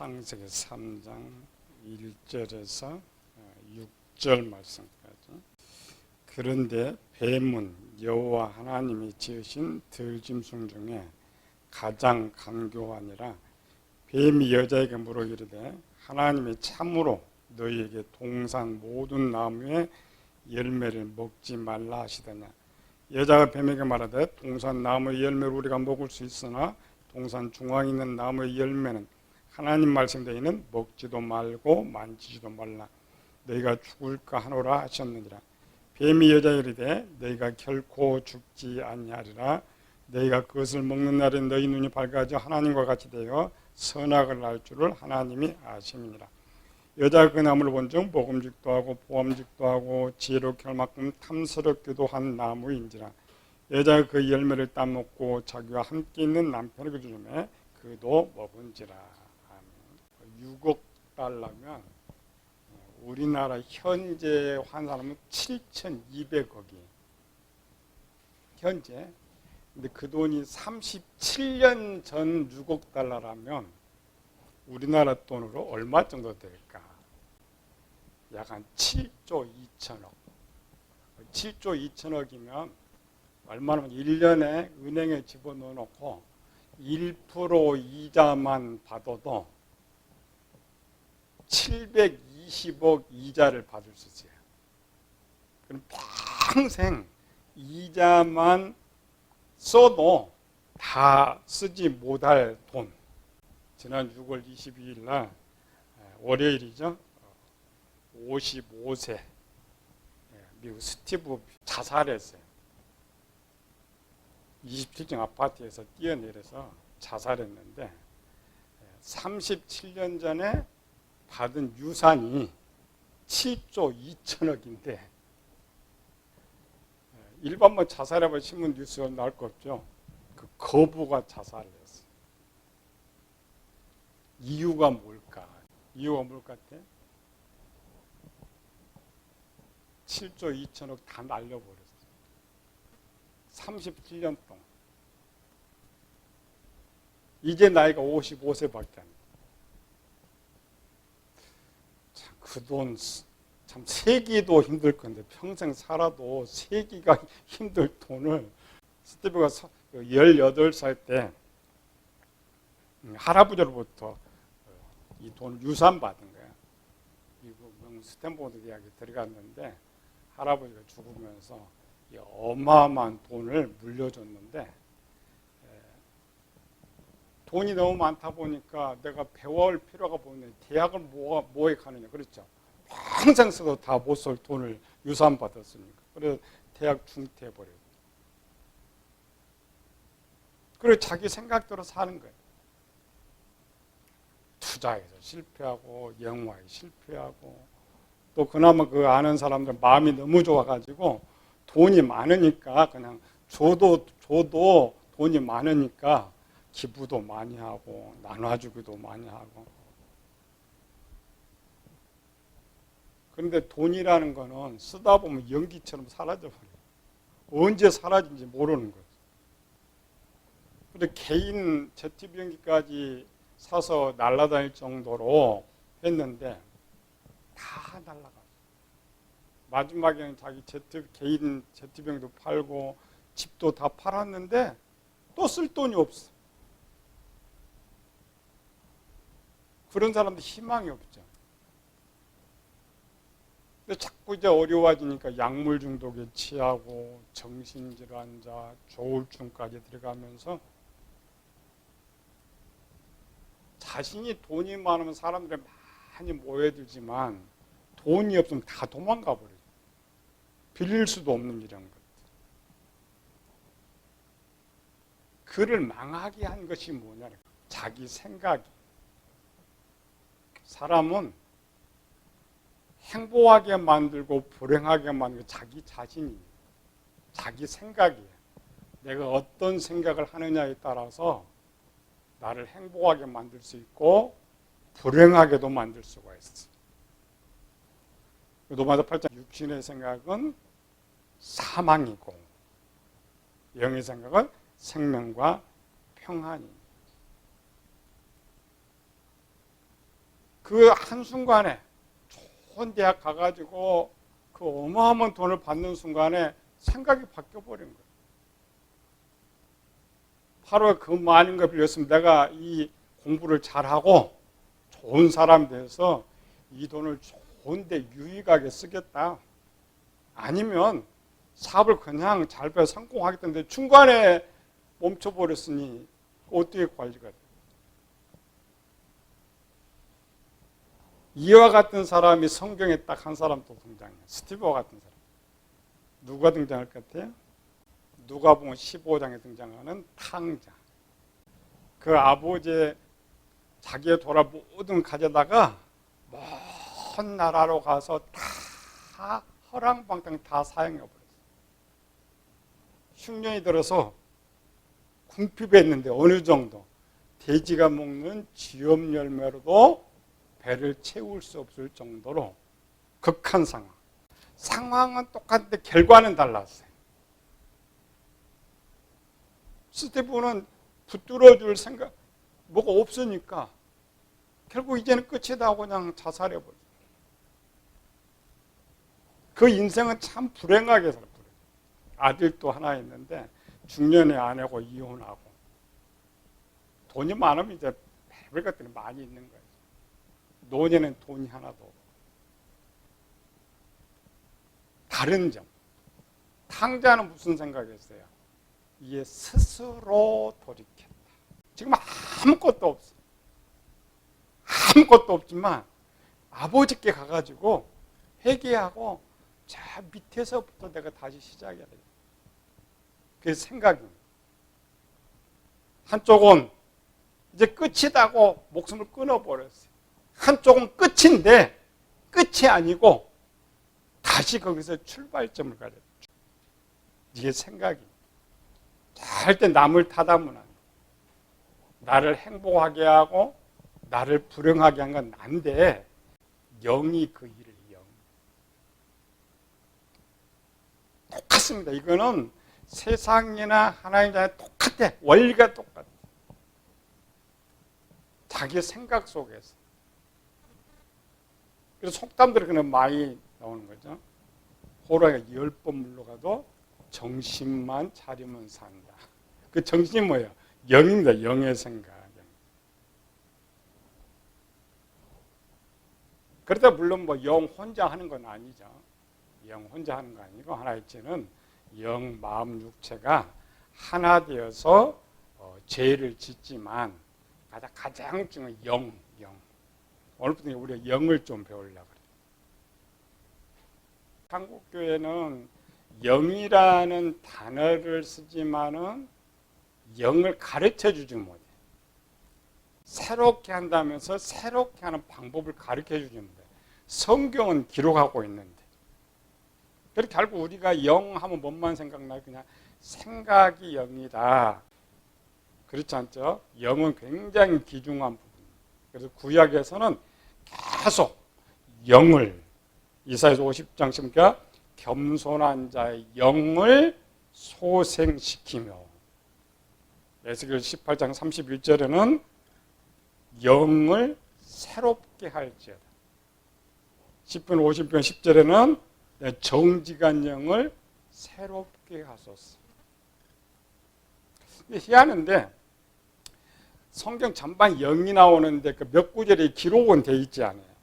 창세기 3장 1절에서 6절 말씀까지. 그런데 뱀은 여호와 하나님이 지으신 들짐승 중에 가장 간교하니라. 뱀이 여자에게 물어 이르되 하나님이 참으로 너희에게 동산 모든 나무의 열매를 먹지 말라 하시더냐. 여자가 뱀에게 말하되 동산 나무의 열매를 우리가 먹을 수 있으나 동산 중앙에 있는 나무의 열매는 하나님 말씀대로는 먹지도 말고 만지지도 말라. 너희가 죽을까 하노라 하셨느니라. 뱀이 여자에게 이르되 너희가 결코 죽지 아니하리라. 너희가 그것을 먹는 날에 너희 눈이 밝아져 하나님과 같이 되어 선악을 알 줄을 하나님이 아심이니라. 여자가 그 나무를 본즉 먹음직도 하고 보암직도 하고 지혜롭게 할 만큼 탐스럽기도 한 나무인지라. 여자가 그 열매를 따먹고 자기와 함께 있는 남편에게 주매 그도 먹은지라. 6억 달러면 우리나라 현재 환산하면 7,200억이 현재. 근데 그 돈이 37년 전 6억 달러라면 우리나라 돈으로 얼마 정도 될까? 약 한 7조 2천억. 7조 2천억이면 얼마나 1년에 은행에 집어넣어 놓고 1% 이자만 받아도 720억 이자를 받을 수 있어요. 그럼 평생 이자만 써도 다 쓰지 못할 돈. 지난 6월 22일 날 월요일이죠. 55세 미국 스티브 자살했어요. 27층 아파트에서 뛰어내려서 자살했는데 37년 전에 받은 유산이 7조 2천억인데 일반만 자살해봐 신문 뉴스가 나올 거 없죠. 그 거부가 자살을 했어요. 이유가 뭘까? 이유가 뭘 같아? 7조 2천억 다 날려버렸어요. 37년 동안. 이제 나이가 55세밖에 안 돼. 그 돈 참 세기도 힘들 건데 평생 살아도 세기가 힘들 돈을 스티브가 18살 때 할아버지로부터 이 돈을 유산 받은 거야. 미국 스탠포드 대학에 들어갔는데 할아버지가 죽으면서 이 어마어마한 돈을 물려줬는데 돈이 너무 많다 보니까 내가 배워올 필요가 없는데 대학을 뭐에 가느냐. 그렇죠. 평생 써도 다 못 쓸 돈을 유산 받았으니까. 그래서 대학 중퇴해버려요. 그리고 자기 생각대로 사는 거예요. 투자해서 실패하고 영화에 실패하고 또 그나마 그 아는 사람들 마음이 너무 좋아가지고 돈이 많으니까 그냥 줘도 돈이 많으니까 기부도 많이 하고 나눠주기도 많이 하고. 그런데 돈이라는 거는 쓰다 보면 연기처럼 사라져버려요. 언제 사라진지 모르는 거죠. 그런데 개인 제트 비행기까지 사서 날아다닐 정도로 했는데 다 날아갔어요. 마지막에는 자기 개인 제트 비행기도 팔고 집도 다 팔았는데 또 쓸 돈이 없어. 그런 사람도 희망이 없죠. 근데 자꾸 이제 어려워지니까 약물 중독에 취하고 정신질환자, 조울증까지 들어가면서 자신이 돈이 많으면 사람들이 많이 모여들지만 돈이 없으면 다 도망가 버려요. 빌릴 수도 없는 이런 것. 그를 망하게 한 것이 뭐냐? 자기 생각이. 사람은 행복하게 만들고 불행하게 만들고 자기 자신이에요. 자기 생각이에요. 내가 어떤 생각을 하느냐에 따라서 나를 행복하게 만들 수 있고 불행하게도 만들 수가 있어요. 로마서 8장 육신의 생각은 사망이고 영의 생각은 생명과 평안입니다. 그 한순간에 좋은 대학 가가지고 그 어마어마한 돈을 받는 순간에 생각이 바뀌어버린 거예요. 바로 그 많은 걸 빌렸으면 내가 이 공부를 잘하고 좋은 사람 돼서 이 돈을 좋은데 유익하게 쓰겠다. 아니면 사업을 그냥 잘 배워 성공하겠다는데 중간에 멈춰버렸으니 어떻게 관리가 돼? 이와 같은 사람이 성경에 딱 한 사람 또 등장해요. 스티브와 같은 사람. 누가 등장할 것 같아요? 누가복음 15장에 등장하는 탕자. 그 아버지의 자기의 돌아 모든 가져다가 먼 나라로 가서 다 허랑방탕 다 사용해버렸어요. 흉년이 들어서 궁핍했는데 어느 정도 돼지가 먹는 쥐염 열매로도 배를 채울 수 없을 정도로 극한 상황. 상황은 똑같은데 결과는 달랐어요. 스티브는 붙들어줄 생각 뭐가 없으니까 결국 이제는 끝이다 하고 그냥 자살해버려요. 그 인생은 참 불행하게 살아요. 아들도 하나 있는데 중년의 아내고 이혼하고 돈이 많으면 이제 별별 것들이 많이 있는 거예요. 노년엔 돈이 하나도 없고. 다른 점. 탕자는 무슨 생각이었어요? 이게 스스로 돌이켰다. 지금 아무것도 없어. 아무것도 없지만 아버지께 가가지고 회개하고 저 밑에서부터 내가 다시 시작해야 돼. 그게 생각입니다. 한쪽은 이제 끝이다고 목숨을 끊어버렸어요. 한쪽은 끝인데 끝이 아니고 다시 거기서 출발점을 가져요. 이게 생각입니다. 절대 남을 탓하면 안 돼. 나를 행복하게 하고 나를 불행하게 한 건 난데 영이 그 일을 똑같습니다. 이거는 세상이나 하나님이나 똑같아. 원리가 똑같아. 자기 생각 속에서. 그래서 속담들이 그냥 많이 나오는 거죠. 호랑이가 10번 물러가도 정신만 차리면 산다. 그 정신이 뭐예요? 영입니다. 영의 생각. 그러다 물론 뭐 영 혼자 하는 건 아니죠. 영 혼자 하는 거 아니고 하나이체는 영, 마음, 육체가 하나 되어서 죄를 짓지만 가장 중요한 영. 오늘부터 우리가 영을 좀 배우려고 그래요. 한국 교회는 영이라는 단어를 쓰지만은 영을 가르쳐 주지 못해. 새롭게 한다면서 새롭게 하는 방법을 가르쳐 주지 못해. 성경은 기록하고 있는데. 그래서 결국 우리가 영 하면 뭔만 생각나요? 그냥 생각이 영이다. 그렇지 않죠? 영은 굉장히 귀중한 부분. 그래서 구약에서는 계속 영을 이사야서 50장 10절 겸손한 자의 영을 소생시키며 에스겔 18장 31절에는 영을 새롭게 할지어다. 10편 50편 10절에는 정직한 영을 새롭게 하소서. 희한한데 성경 전반 영이 나오는데 그 몇 구절이 기록은 돼 있지 않아요.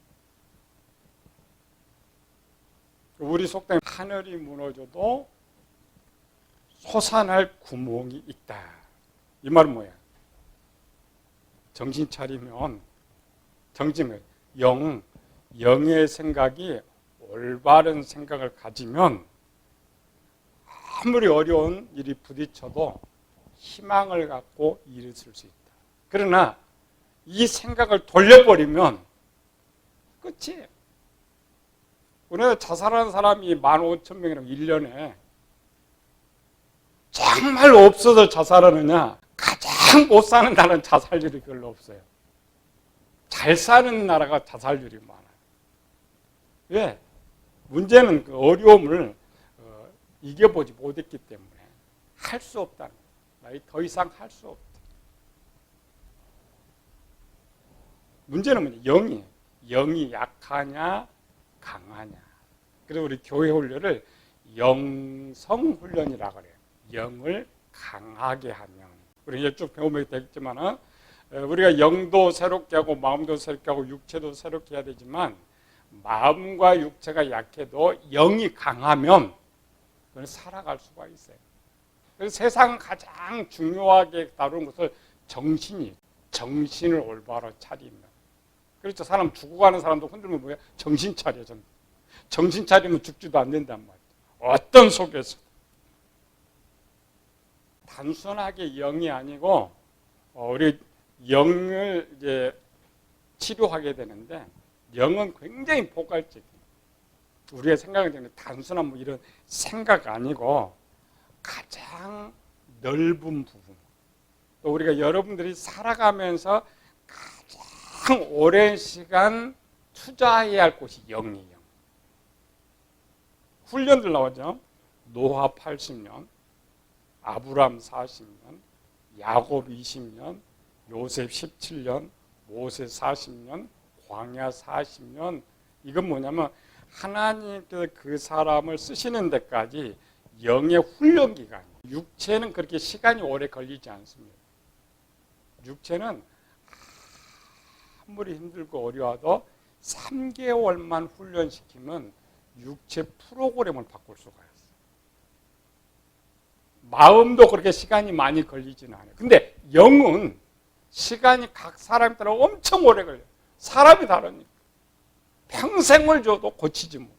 우리 속담 하늘이 무너져도 솟아날 구멍이 있다. 이 말은 뭐야? 정신 차리면 정신을 영의 생각이 올바른 생각을 가지면 아무리 어려운 일이 부딪혀도 희망을 갖고 일을 쓸 수 있다. 그러나 이 생각을 돌려버리면 끝이에요. 우리나라 자살하는 사람이 15,000명이라면 1년에 정말 없어서 자살하느냐? 가장 못 사는 나라는 자살률이 별로 없어요. 잘 사는 나라가 자살률이 많아요. 왜? 문제는 그 어려움을 이겨보지 못했기 때문에 할 수 없다는 거예요. 더 이상 할 수 없다. 문제는 뭐냐? 영이에요. 영이 약하냐 강하냐. 그래서 우리 교회 훈련을 영성훈련이라고 그래요. 영을 강하게 하면. 우리 이제 쭉 배우면 되겠지만 우리가 영도 새롭게 하고 마음도 새롭게 하고 육체도 새롭게 해야 되지만 마음과 육체가 약해도 영이 강하면 그건 살아갈 수가 있어요. 그래서 세상 가장 중요하게 다루는 것을 정신을 올바로 차리면. 그렇죠. 사람 죽어가는 사람도 흔들면 뭐야? 정신 차려. 정신 차리면 죽지도 안 된단 말이에요. 어떤 속에서. 단순하게 영이 아니고 우리 영을 이제 치료하게 되는데 영은 굉장히 포괄적이에요. 우리의 생각은 되는 단순한 뭐 이런 생각 아니고 가장 넓은 부분. 또 우리가 여러분들이 살아가면서 가장 오랜 시간 투자해야 할 곳이 영이에요. 훈련들 나오죠. 노아 80년, 아브람 40년, 야곱 20년, 요셉 17년, 모세 40년, 광야 40년. 이건 뭐냐면 하나님께서 그 사람을 쓰시는 데까지 영의 훈련 기간. 육체는 그렇게 시간이 오래 걸리지 않습니다. 육체는 아무리 힘들고 어려워도 3개월만 훈련시키면 육체 프로그램을 바꿀 수가 있어요. 마음도 그렇게 시간이 많이 걸리지는 않아요. 근데 영은 시간이 각 사람에 따라 엄청 오래 걸려요. 사람이 다르니까. 평생을 줘도 고치지 못.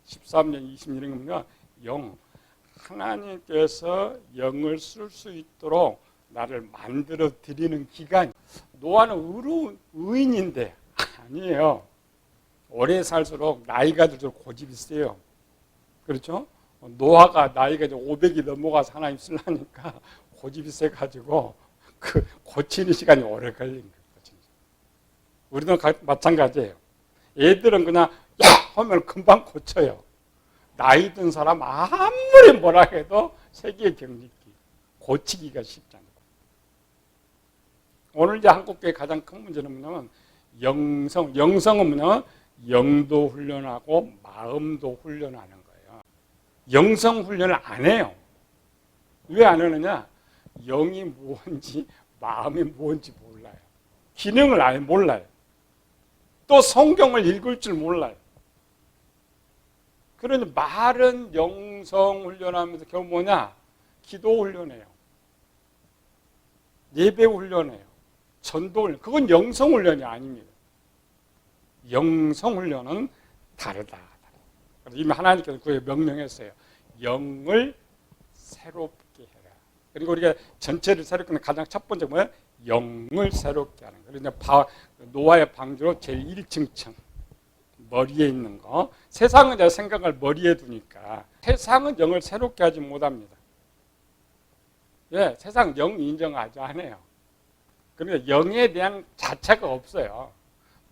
13년, 20년이면 영. 하나님께서 영을 쓸 수 있도록 나를 만들어 드리는 기간. 노아는 의로운 의인인데 아니에요. 오래 살수록 나이가 들수록 고집이 세요. 그렇죠? 노아가 나이가 이제 500이 넘어가서 하나님 쓰려니까 고집이 세가지고 그 고치는 시간이 오래 걸린 거예요. 우리도 마찬가지예요. 애들은 그냥 야 하면 금방 고쳐요. 나이 든 사람 아무리 뭐라 해도 세계 경직기 고치기가 쉽지 않고. 오늘 이제 한국교회 가장 큰 문제는 뭐냐면 영성은 뭐냐면 영도 훈련하고 마음도 훈련하는 거예요. 영성 훈련을 안 해요. 왜 안 하느냐? 영이 뭔지 마음이 뭔지 몰라요. 기능을 아예 몰라요. 또 성경을 읽을 줄 몰라요. 그러니 말은 영성 훈련하면서 결국 뭐냐? 기도 훈련해요. 예배 훈련해요. 전도 훈련. 그건 영성 훈련이 아닙니다. 영성 훈련은 다르다. 그래서 이미 하나님께서 그에 명령했어요. 영을 새롭게 해라. 그리고 우리가 전체를 새롭게 하는 가장 첫 번째 뭐예요? 영을 새롭게 하는 거예요. 그래서 노아의 방주로 제일 1층 머리에 있는 거. 세상은 이제 생각을 머리에 두니까 세상은 영을 새롭게 하지 못합니다. 예, 세상 영 인정하지 않아요. 그러니까 영에 대한 자체가 없어요.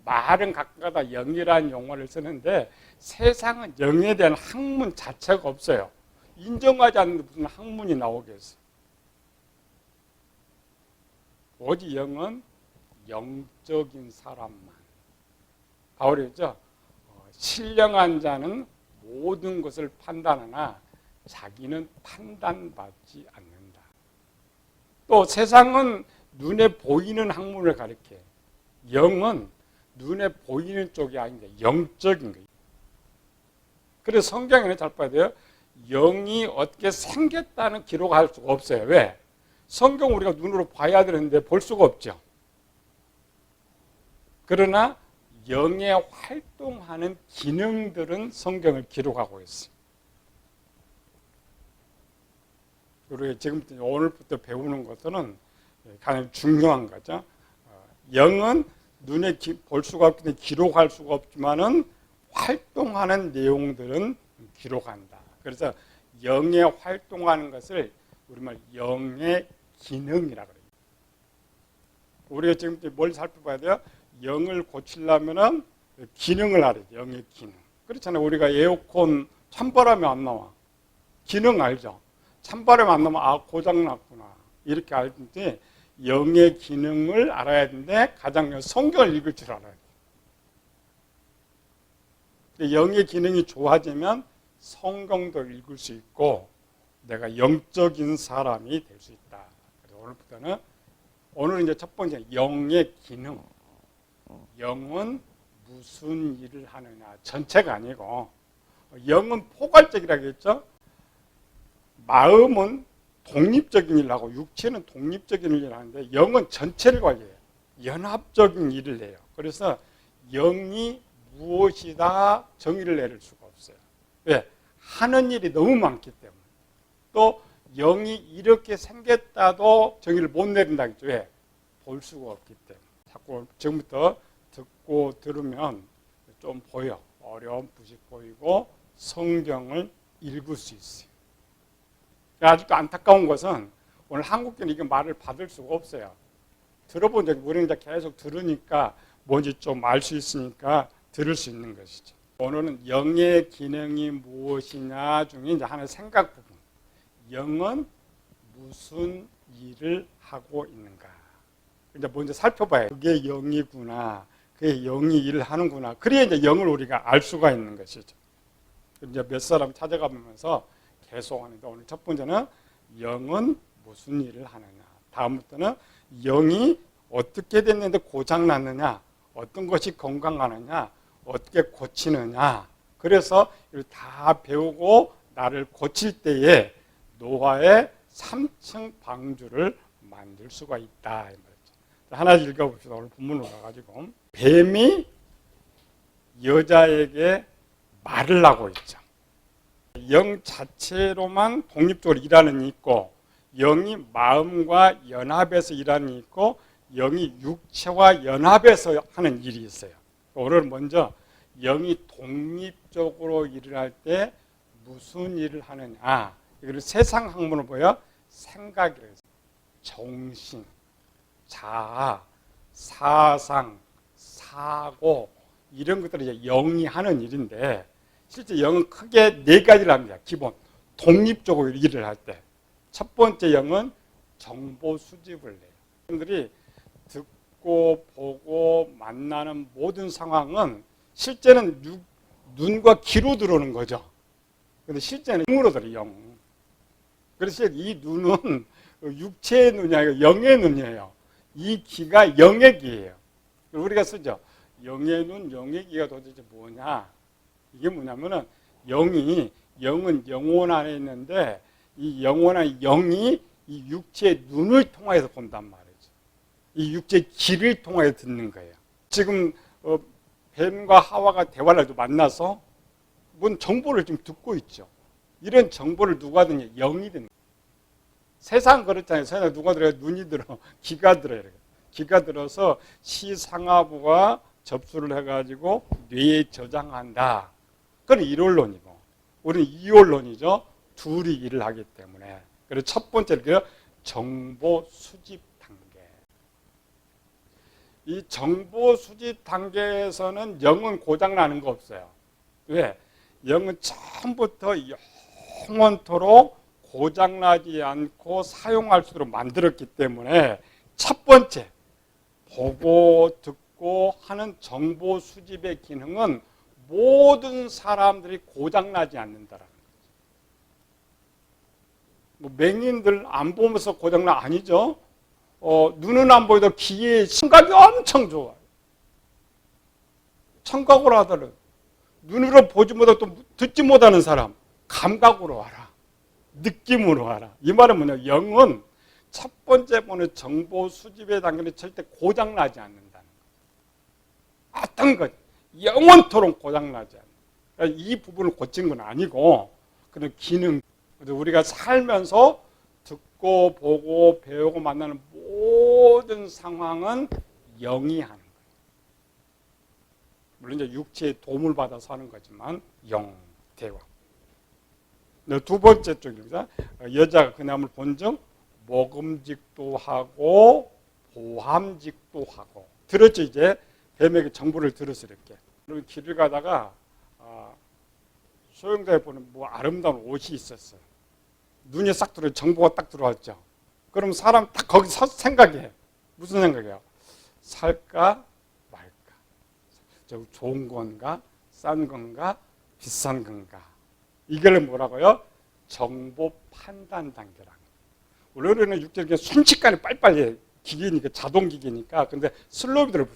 말은 가끔가다 영이라는 용어를 쓰는데 세상은 영에 대한 학문 자체가 없어요. 인정하지 않는 무슨 학문이 나오겠어요. 오직 영은 영적인 사람만. 바울이 했죠. 신령한 자는 모든 것을 판단하나 자기는 판단받지 않는다. 또 세상은 눈에 보이는 학문을 가리켜요. 영은 눈에 보이는 쪽이 아닌데 영적인 거예요. 그래서 성경에는 잘 봐야 돼요. 영이 어떻게 생겼다는 기록할 수가 없어요. 왜? 성경 우리가 눈으로 봐야 되는데 볼 수가 없죠. 그러나 영의 활동하는 기능들은 성경을 기록하고 있어요. 우리가 지금 오늘부터 배우는 것은 가장 중요한 거죠. 영은 눈에 볼 수가 없기 기록할 수가 없지만은 활동하는 내용들은 기록한다. 그래서 영의 활동하는 것을 우리말 영의 기능이라고 그래요. 우리가 지금 뭘 살펴봐야 돼요? 영을 고치려면은 기능을 알아야 돼요. 영의 기능. 그렇잖아요. 우리가 에어컨 찬바람이 안 나와. 기능 알죠? 찬바람이 안 나면 고장 났구나. 이렇게 알는데 영의 기능을 알아야 되는데 가장 성경을 읽을 줄 알아야 돼요. 영의 기능이 좋아지면 성경도 읽을 수 있고 내가 영적인 사람이 될 수 있다. 그래서 오늘은 이제 첫 번째 영의 기능. 영은 무슨 일을 하느냐. 전체가 아니고 영은 포괄적이라고 했죠. 마음은 독립적인 일을 하고 육체는 독립적인 일을 하는데 영은 전체를 관리해요. 연합적인 일을 해요. 그래서 영이 무엇이다 정의를 내릴 수가 없어요. 왜? 하는 일이 너무 많기 때문에. 또 영이 이렇게 생겼다도 정의를 못 내린다겠죠. 왜? 볼 수가 없기 때문에. 자꾸 지금부터 듣고 들으면 좀 보여. 어렴풋이 보이고 성경을 읽을 수 있어요. 아직도 안타까운 것은 오늘 한국교는 이게 말을 받을 수가 없어요. 들어본 적이 우리는 이제 계속 들으니까 뭔지 좀 알 수 있으니까 들을 수 있는 것이죠. 오늘은 영의 기능이 무엇이냐 중에 이제 하나의 생각 부분. 영은 무슨 일을 하고 있는가. 이제 먼저 살펴봐요. 그게 영이구나. 그게 영이 일을 하는구나. 그래야 이제 영을 우리가 알 수가 있는 것이죠. 이제 몇 사람 찾아가면서 계속 하는데 오늘 첫 번째는 영은 무슨 일을 하느냐. 다음부터는 영이 어떻게 됐는데 고장났느냐. 어떤 것이 건강하느냐. 어떻게 고치느냐. 그래서 이걸 다 배우고 나를 고칠 때에 노아의 3층 방주를 만들 수가 있다. 이 말이죠. 하나 읽어봅시다. 오늘 본문으로 가가지고. 뱀이 여자에게 말을 하고 있죠. 영 자체로만 독립적으로 일하는 이 있고 영이 마음과 연합해서 일하는 이 있고 영이 육체와 연합해서 하는 일이 있어요. 오늘 먼저 영이 독립적으로 일을 할 때 무슨 일을 하느냐. 이걸 세상 학문을 보여 생각이라고 해서 정신, 자아, 사상, 사고 이런 것들이 이제 영이 하는 일인데 실제 영은 크게 네 가지를 합니다. 기본 독립적으로 일을 할 때 첫 번째 영은 정보 수집을 해요. 여러분들이 듣고 보고 만나는 모든 상황은 실제는 눈과 귀로 들어오는 거죠. 근데 실제는 영으로 들어요. 영. 그래서 이 눈은 육체의 눈이 아니고 영의 눈이에요. 이 귀가 영의 귀예요. 우리가 쓰죠. 영의 눈, 영의 귀가 도대체 뭐냐? 이게 뭐냐면은 영은 영혼 안에 있는데 이 영혼한 영이 이 육체의 눈을 통해서 본단 말이죠. 이 육체의 귀를 통해서 듣는 거예요. 지금 뱀과 하와가 대화를 만나서 뭔 정보를 지금 듣고 있죠. 이런 정보를 누가 듣냐? 영이 듣는 거예요. 세상 그렇잖아요. 세상 누가 들어요? 눈이 들어, 귀가 들어요. 귀가 들어서 시상하부가 접수를 해가지고 뇌에 저장한다. 그건 일원론이고 우리는 이원론이죠. 둘이 일을 하기 때문에. 그래서 첫 번째는 정보 수집 단계. 이 정보 수집 단계에서는 영은 고장나는 거 없어요. 왜? 영은 처음부터 영원토록 고장나지 않고 사용할 수 있도록 만들었기 때문에 첫 번째 보고 듣고 하는 정보 수집의 기능은 모든 사람들이 고장나지 않는다라는 거죠. 뭐 맹인들 안 보면서 고장나 아니죠. 눈은 안 보여도 귀에 청각이 엄청 좋아요. 청각으로 하더라도 눈으로 보지 못하고 또 듣지 못하는 사람 감각으로 알아. 느낌으로 알아. 이 말은 뭐냐? 영은 첫 번째 보는 정보 수집의 단계는 절대 고장나지 않는다는 거예요. 어떤 것 영원토록 고장나지 않는. 그러니까 이 부분을 고친 건 아니고 그런 기능. 우리가 살면서 듣고 보고 배우고 만나는 모든 상황은 영이 하는 거예요. 물론 이제 육체의 도움을 받아서 하는 거지만 영, 대화. 두 번째 쪽입니다. 여자가 그 나무를 본즉 먹음직도 하고 보함직도 하고. 들었죠 이제 뱀에게 정보를 들었어 이렇게. 그리고 길을 가다가 소형자에 보는 뭐 아름다운 옷이 있었어요. 눈이 싹 들어 정보가 딱 들어왔죠. 그럼 사람 딱 거기 서 생각해. 무슨 생각이에요? 살까 말까? 저 좋은 건가 싼 건가 비싼 건가. 이걸 뭐라고요? 정보 판단 단계라는 거예요. 우리는 육체가 순식간에 빨리빨리 기계니까 자동 기계니까. 근데 슬로비드를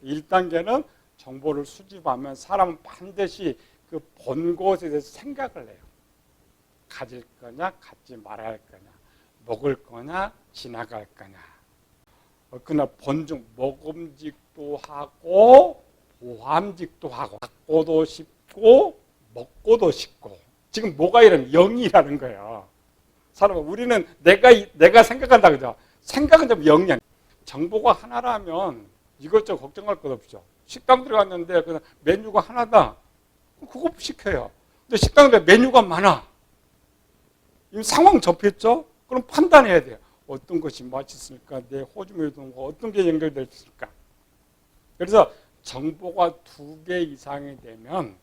1단계는 정보를 수집하면 사람은 반드시 그 본 곳에 대해서 생각을 해요. 가질 거냐 갖지 말아야 할 거냐, 먹을 거냐 지나갈 거냐. 그러나 본중 먹음직도 하고 보함직도 하고 갖고도 싶고 먹고도 싶고. 지금 뭐가 이런 영이라는 거예요. 사람은 우리는 내가 생각한다 그죠? 생각은 좀 영이야. 정보가 하나라면 이것저것 걱정할 것 없죠. 식당 들어갔는데 그냥 메뉴가 하나다. 그거 시켜요. 근데 식당에 메뉴가 많아. 이미 상황 접했죠? 그럼 판단해야 돼요. 어떤 것이 맛있을까? 내 호주머니도 어떤 게 연결될 수 있을까? 그래서 정보가 2개 이상이 되면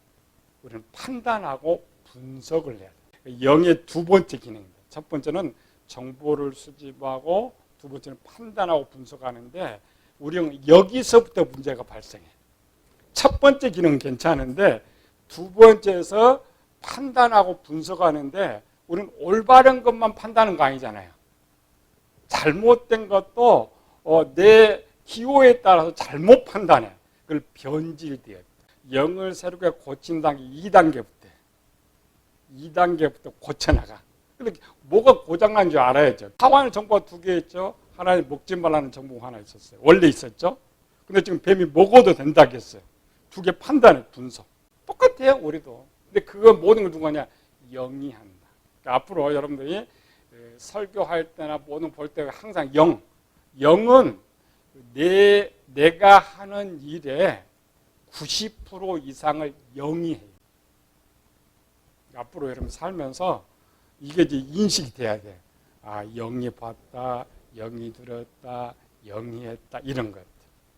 우리는 판단하고 분석을 해야 돼요. 영의 두 번째 기능입니다. 첫 번째는 정보를 수집하고 두 번째는 판단하고 분석하는데 우리는 여기서부터 문제가 발생해. 첫 번째 기능은 괜찮은데 두 번째에서 판단하고 분석하는데 우리는 올바른 것만 판단하는 거 아니잖아요. 잘못된 것도 내 기호에 따라서 잘못 판단해. 그걸 변질돼요. 영을 새롭게 고친 단계 2단계부터 고쳐나가. 근데 뭐가 고장난 줄 알아야죠. 하와는 정보가 2개 있죠. 하나는 먹지 말라는 정보가 하나 있었어요. 원래 있었죠. 근데 지금 뱀이 먹어도 된다고 했어요. 2개 판단해, 분석. 똑같아요, 우리도. 근데 그거 모든 걸 누가 하냐? 영이 한다. 그러니까 앞으로 여러분들이 설교할 때나 모든 볼 때 항상 영은 내가 하는 일에 90% 이상을 영이 해요. 앞으로 여러분 살면서 이게 이제 인식이 돼야 돼. 아, 영이 봤다, 영이 들었다, 영이 했다, 이런 것.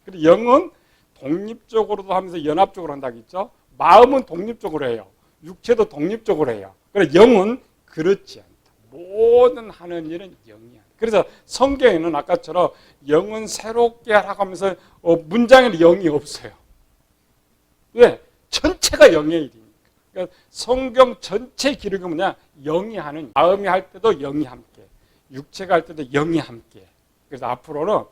그리고 영은 독립적으로도 하면서 연합적으로 한다고 했죠. 마음은 독립적으로 해요. 육체도 독립적으로 해요. 그래서 영은 그렇지 않다. 모든 하는 일은 영이야. 그래서 성경에는 아까처럼 영은 새롭게 하라고 하면서 문장에는 영이 없어요. 왜? 전체가 영의 일이니까. 그러니까 성경 전체 기록이 뭐냐? 영이 하는, 마음이 할 때도 영이 함께, 육체가 할 때도 영이 함께. 그래서 앞으로는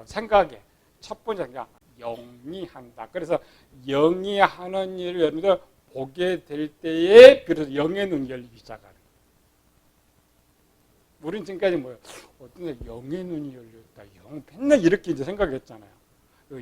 생각에 첫 번째가 영이 한다. 그래서 영이 하는 일을 여러분들 보게 될 때에 비로소 영의 눈이 열리기 시작하는 거예요. 우리는 지금까지 뭐예요? 어떤 데 영의 눈이 열렸다. 영 맨날 이렇게 이제 생각했잖아요.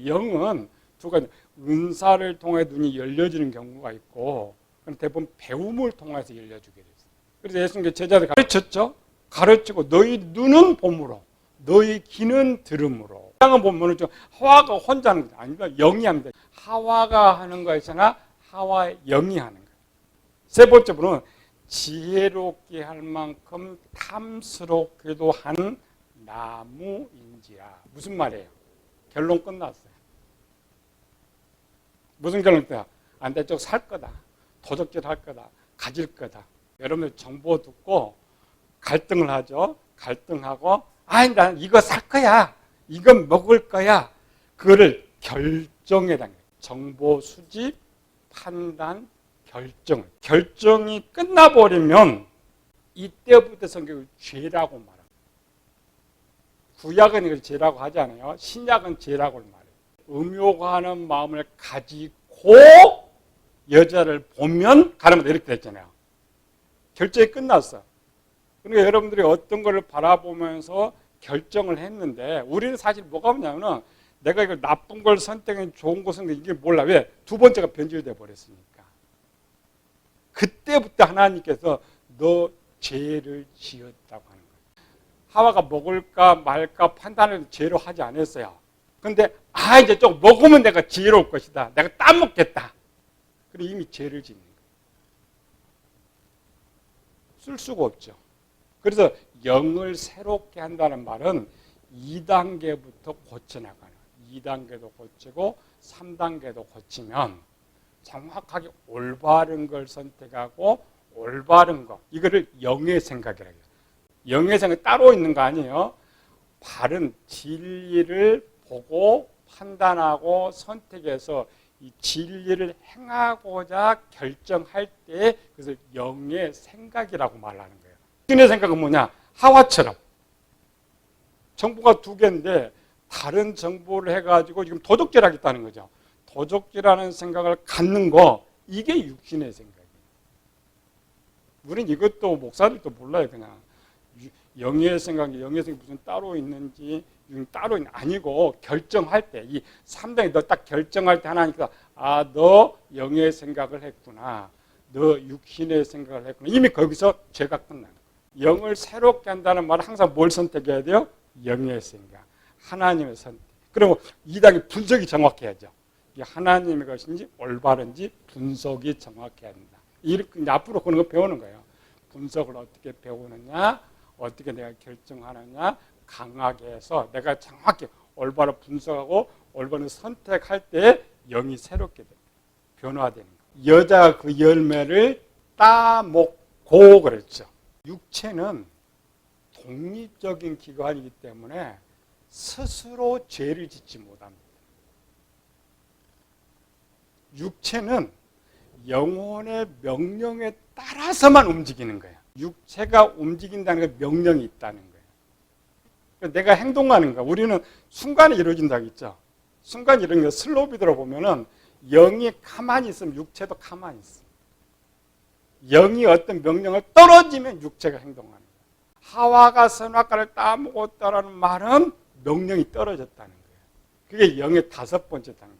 영은 두 가지, 은사를 통해 눈이 열려지는 경우가 있고, 대부분 배움을 통해서 열려주게 됐어요. 그래서 예수님께서 제자들 가르쳤죠. 가르치고 너희 눈은 봄으로, 너희 귀는 들음으로. 땅은 보면 좀 하와가 혼자 하는 거 아닙니다. 영이 합니다. 하와가 하는 거있으나 하와의 영이 하는 거예요. 세 번째 분은 지혜롭게 할 만큼 탐스럽게도 한 나무인지라. 무슨 말이에요? 결론 끝났어요. 무슨 결론 때야? 안 돼, 쪽 살 거다. 도적질 할 거다. 가질 거다. 여러분들 정보 듣고 갈등을 하죠. 갈등하고, 아니, 난 이거 살 거야. 이건 먹을 거야. 그거를 결정해야 하는 거예요. 정보 수집, 판단, 결정이 끝나버리면 이때부터 성경은 죄라고 말합니다. 구약은 이걸 죄라고 하지 않아요. 신약은 죄라고 말해요. 음욕하는 마음을 가지고 여자를 보면 가라면 이렇게 됐잖아요. 결정이 끝났어. 그러니까 여러분들이 어떤 걸 바라보면서 결정을 했는데 우리는 사실 뭐가 없냐면 내가 이걸 나쁜 걸 선택해 좋은 걸 선택해 이게 몰라. 왜? 두 번째가 변질돼 버렸으니까. 그때부터 하나님께서 너 죄를 지었다고 하는 거예요. 하와가 먹을까 말까 판단을 죄로 하지 않았어요. 그런데 이제 좀 먹으면 내가 지혜로울 것이다. 내가 따먹겠다. 그리고 이미 죄를 짓는 거예요. 쓸 수가 없죠. 그래서 영을 새롭게 한다는 말은 2단계부터 고쳐나가는 거예요. 2단계도 고치고 3단계도 고치면 정확하게 올바른 걸 선택하고 올바른 거, 이거를 영의 생각이라고 해요. 영의 생각이 따로 있는 거 아니에요. 바른 진리를 보고 판단하고 선택해서 이 진리를 행하고자 결정할 때 그것을 영의 생각이라고 말하는 거예요. 육신의 생각은 뭐냐? 하와처럼 정보가 두 개인데 다른 정보를 해가지고 지금 도적질하겠다는 거죠. 도적질하는 생각을 갖는 거, 이게 육신의 생각이에요. 우리는 이것도 목사들도 몰라요. 그냥 영의 생각이 무슨 따로 있는지 따로 아니고 결정할 때 이 3단계 너 딱 결정할 때 하나님께서 너 영의 생각을 했구나. 너 육신의 생각을 했구나. 이미 거기서 죄가 끝나는 거예요. 영을 새롭게 한다는 말은 항상 뭘 선택해야 돼요? 영의 생각. 하나님의 선택. 그리고 2단계 분석이 정확해야죠. 이게 하나님의 것인지 올바른지 분석이 정확해야 된다. 이렇게 앞으로 그런 거 배우는 거예요. 분석을 어떻게 배우느냐, 어떻게 내가 결정하느냐, 강하게 해서 내가 정확히 올바로 분석하고 올바로 선택할 때 영이 새롭게 변화되는 거예요. 여자가 그 열매를 따먹고 그랬죠. 육체는 독립적인 기관이기 때문에 스스로 죄를 짓지 못합니다. 육체는 영혼의 명령에 따라서만 움직이는 거예요. 육체가 움직인다는 게 명령이 있다는 거예요. 내가 행동하는 거, 우리는 순간에 이루어진다고 했죠. 순간 이런 게 슬로비드로 보면은 영이 가만히 있으면 육체도 가만히 있어요. 영이 어떤 명령을 떨어지면 육체가 행동하는 거예요. 하와가 선악과를 따먹었다라는 말은 명령이 떨어졌다는 거예요. 그게 영의 5번째 단계예요.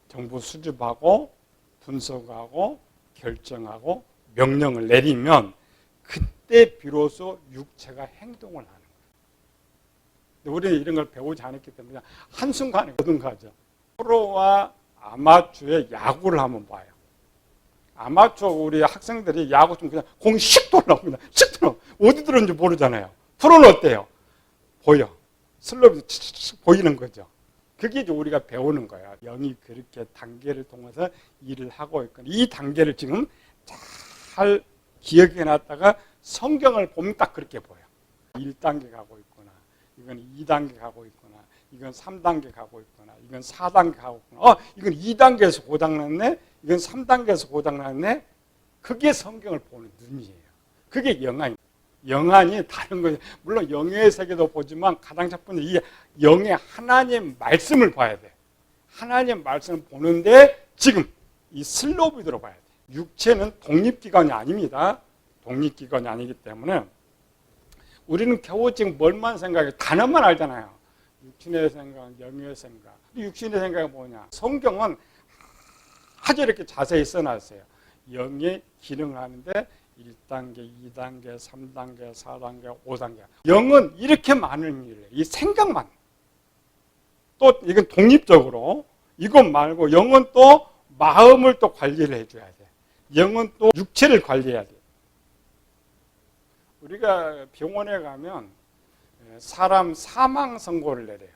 정보 수집하고 분석하고 결정하고 명령을 내리면 그때 비로소 육체가 행동을 하는 거예요. 우리는 이런 걸 배우지 않았기 때문에 한순간에 어딘가죠. 프로와 아마추어의 야구를 한번 봐요. 아마추어 우리 학생들이 야구 좀 그냥 공이 슉 돌아옵니다. 슉 돌아오고 어디 들었는지 모르잖아요. 프로는 어때요? 보여. 슬로비 보이는 거죠. 그게 이제 우리가 배우는 거야. 영이 그렇게 단계를 통해서 일을 하고 있거든요. 이 단계를 지금 잘 기억해 놨다가 성경을 보면 딱 그렇게 보여. 1단계 가고 있구나. 이건 2단계 가고 있구나. 이건 3단계 가고 있구나. 이건 4단계 가고 있구나. 이건 2단계에서 고장났네. 이건 3단계에서 고장났네. 그게 성경을 보는 눈이에요. 그게 영안입니다. 영안이 다른 거죠. 물론 영의 세계도 보지만 가장 첫 번째 이 영의 하나님 말씀을 봐야 돼. 하나님 말씀을 보는데 지금 이 슬로비드로 봐야 돼. 육체는 독립기관이 아닙니다. 독립기관이 아니기 때문에 우리는 겨우 지금 뭘만 생각해? 단어만 알잖아요. 육신의 생각, 영의 생각. 육신의 생각이 뭐냐? 성경은 아주 이렇게 자세히 써놨어요. 영의 기능을 하는데 1단계, 2단계, 3단계, 4단계, 5단계. 영은 이렇게 많은 일을 해요. 이 생각만. 또 이건 독립적으로. 이것 말고 영은 또 마음을 또 관리를 해줘야 돼. 영은 또 육체를 관리해야 돼. 우리가 병원에 가면 사람 사망 선고를 내려요.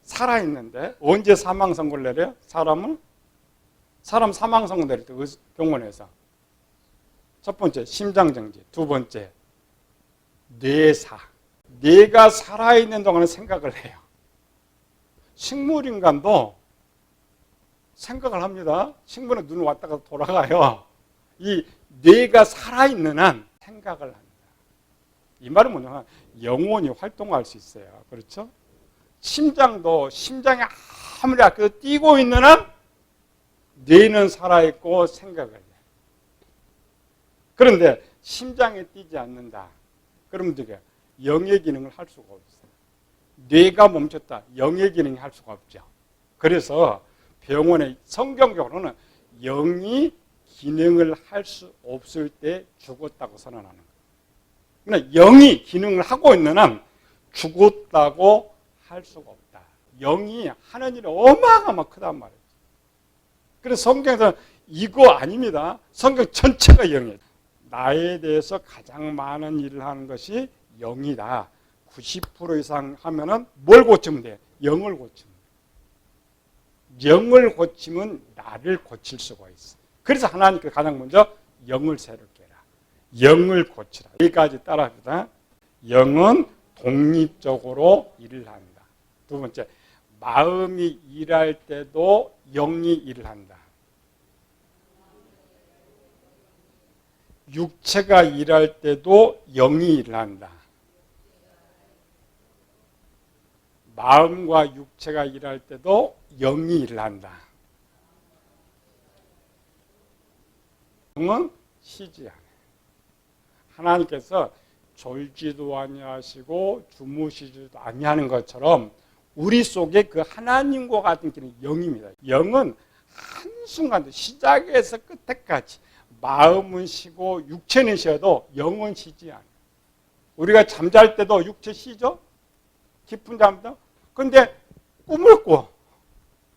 살아있는데 언제 사망 선고를 내려요? 사람 사망 선고 내릴 때 병원에서 첫 번째 심장정지, 두 번째 뇌사. 뇌가 살아있는 동안은 생각을 해요. 식물인간도 생각을 합니다. 식물은 눈을 왔다가 돌아가요. 이 뇌가 살아있는 한 생각을 합니다. 이 말은 뭐냐면 영혼이 활동할 수 있어요. 그렇죠? 심장도 심장이 아무리 아껴도 뛰고 있는 한 뇌는 살아있고 생각을 해요. 그런데 심장이 뛰지 않는다. 그러면 되게 영의 기능을 할 수가 없어요. 뇌가 멈췄다. 영의 기능이 할 수가 없죠. 그래서 병원의 성경적으로는 영이 기능을 할 수 없을 때 죽었다고 선언하는 거예요. 그러나 영이 기능을 하고 있는 한 죽었다고 할 수가 없다. 영이 하는 일이 어마어마하게 크단 말이에요. 그래서 성경에서 이거 아닙니다. 성경 전체가 영이에요. 나에 대해서 가장 많은 일을 하는 것이 영이다. 90% 이상 하면은 뭘 고치면 돼? 영을 고치면 돼. 영을 고치면 나를 고칠 수가 있어. 그래서 하나님께 가장 먼저 영을 새롭게 해라. 영을 고치라. 여기까지 따라합니다. 영은 독립적으로 일을 한다. 두 번째, 마음이 일할 때도 영이 일을 한다. 육체가 일할 때도 영이 일을 한다. 마음과 육체가 일할 때도 영이 일을 한다. 영은 쉬지 않아요. 하나님께서 졸지도 아니하시고 주무시지도 아니하는 것처럼 우리 속에 그 하나님과 같은 기능이 영입니다. 영은 한순간도 시작에서 끝에까지 마음은 쉬고 육체는 쉬어도 영은 쉬지 않아요. 우리가 잠잘 때도 육체 쉬죠? 깊은 잠도. 근데 꿈을 꿔.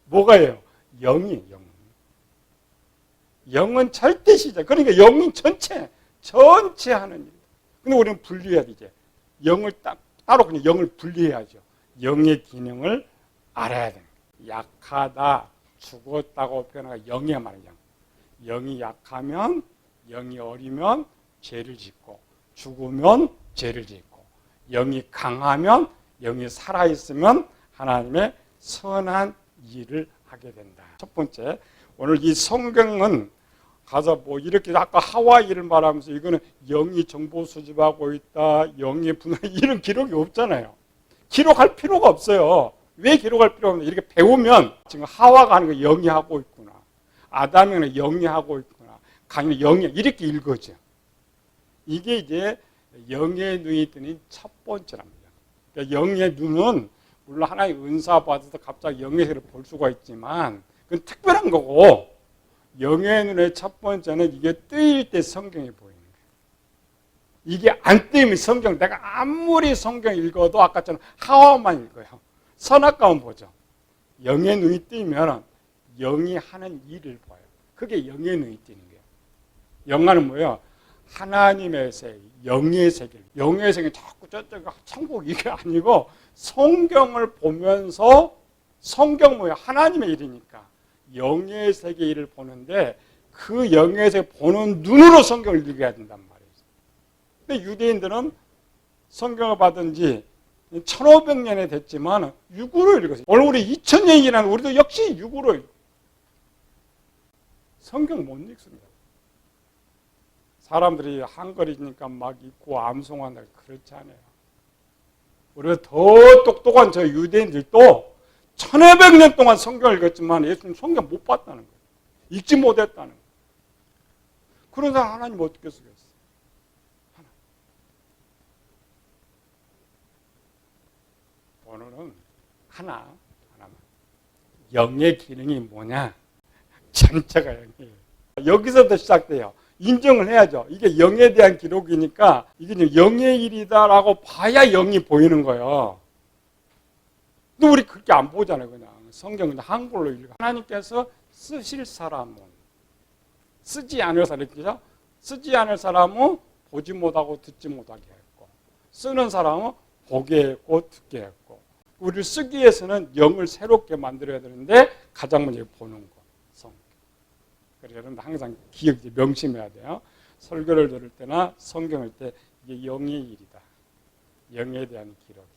뭐가예요? 영이에요. 영. 영은 절대 쉬지. 그러니까 영이 전체 하는 일. 근데 우리는 분리해야 되지. 영을 따로 그냥 영을 분리해야죠. 영의 기능을 알아야 돼요. 약하다, 죽었다고 표현하가 영이야 말이야. 영이 약하면, 영이 어리면 죄를 짓고, 죽으면 죄를 짓고, 영이 강하면, 영이 살아있으면 하나님의 선한 일을 하게 된다. 첫 번째, 오늘 이 성경은 가서 뭐 이렇게 아까 하와 일을 말하면서 이거는 영이 정보 수집하고 있다, 영의 분할 이런 기록이 없잖아요. 기록할 필요가 없어요. 왜 기록할 필요가 없나? 이렇게 배우면 지금 하와가 하는 거 영이 하고 있구나. 아담이는 영이 하고 있구나. 가인은 영이 이렇게 읽어져. 이게 이제 영의 눈이 뜨는 첫 번째랍니다. 그러니까 영의 눈은 물론 하나의 은사 받아서 갑자기 영의 세계를 볼 수가 있지만 그건 특별한 거고 영의 눈의 첫 번째는 이게 뜨일 때 성경이 보이는 거예요. 이게 안 뜨이면 성경 내가 아무리 성경 읽어도 아까처럼 하와만 읽어요. 선악과만 보죠. 영의 눈이 뜨이면 영이 하는 일을 봐요. 그게 영의 눈이 뜨는 거예요. 영화는 뭐예요? 하나님의 세계, 영의 세계. 영의 세계 자꾸 저쪽 천국 이게 아니고 성경을 보면서 성경 뭐예요? 하나님의 일이니까 영의 세계 일을 보는데 그 영의 세계 보는 눈으로 성경을 읽어야 된단 말이에요. 근데 유대인들은 성경을 받은 지 1500년이 됐지만 육으로 읽었어요. 오늘 우리 2000년이 지난 우리도 역시 육으로 읽어요. 성경 못 읽습니다. 사람들이 한글이니까 막 읽고 암송한다. 그렇지 않아요. 우리가 더 똑똑한 저 유대인들도 1500년 동안 성경을 읽었지만 예수님 성경 못 봤다는 거예요. 읽지 못했다는 거예요. 그런 사람 하나님 어떻게 쓰겠어요? 오늘은 하나만. 영의 기능이 뭐냐? 전체가 영이에요. 여기서부터 시작돼요. 인정을 해야죠. 이게 영에 대한 기록이니까 이게 영의 일이다라고 봐야 영이 보이는 거예요. 근데 우리 그렇게 안 보잖아요. 그냥 성경은 한글로 읽어. 하나님께서 쓰실 사람은 쓰지 않을 사람이죠. 쓰지 않을 사람은 보지 못하고 듣지 못하게 했고 쓰는 사람은 보게 했고 듣게 했고 우리를 쓰기 위해서는 영을 새롭게 만들어야 되는데 가장 먼저 보는 거 성경. 그래서 여러분 항상 기억 명심해야 돼요. 설교를 들을 때나 성경을 때 이게 영의 일이다. 영에 대한 기록이다.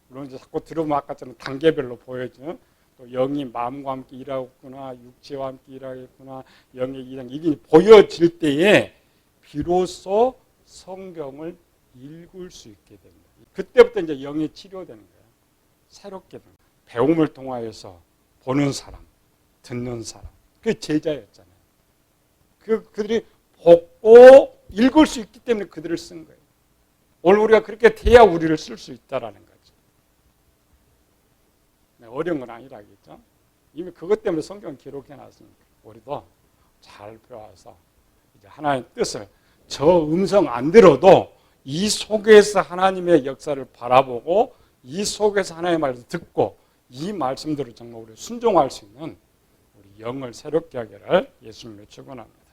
물론 이제 자꾸 들으면 아까처럼 단계별로 보여주는 또 영이 마음과 함께 일하고 있구나, 육체와 함께 일하겠구나, 영의 일하는 이게 보여질 때에 비로소 성경을 읽을 수 있게 됩니다. 그때부터 이제 영이 치료되는 거예요. 새롭게 되는 거예요. 배움을 통하여서 보는 사람, 듣는 사람, 그게 제자였잖아요. 그들이 보고 읽을 수 있기 때문에 그들을 쓴 거예요. 오늘 우리가 그렇게 돼야 우리를 쓸 수 있다라는 거죠. 어려운 건 아니라겠죠. 이미 그것 때문에 성경 기록해놨으니까 우리도 잘 배워서 이제 하나님의 뜻을 저 음성 안 들어도 이 속에서 하나님의 역사를 바라보고 이 속에서 하나님의 말을 듣고 이 말씀대로 정말 우리 순종할 수 있는 우리 영을 새롭게 하기를 예수님을 축원합니다.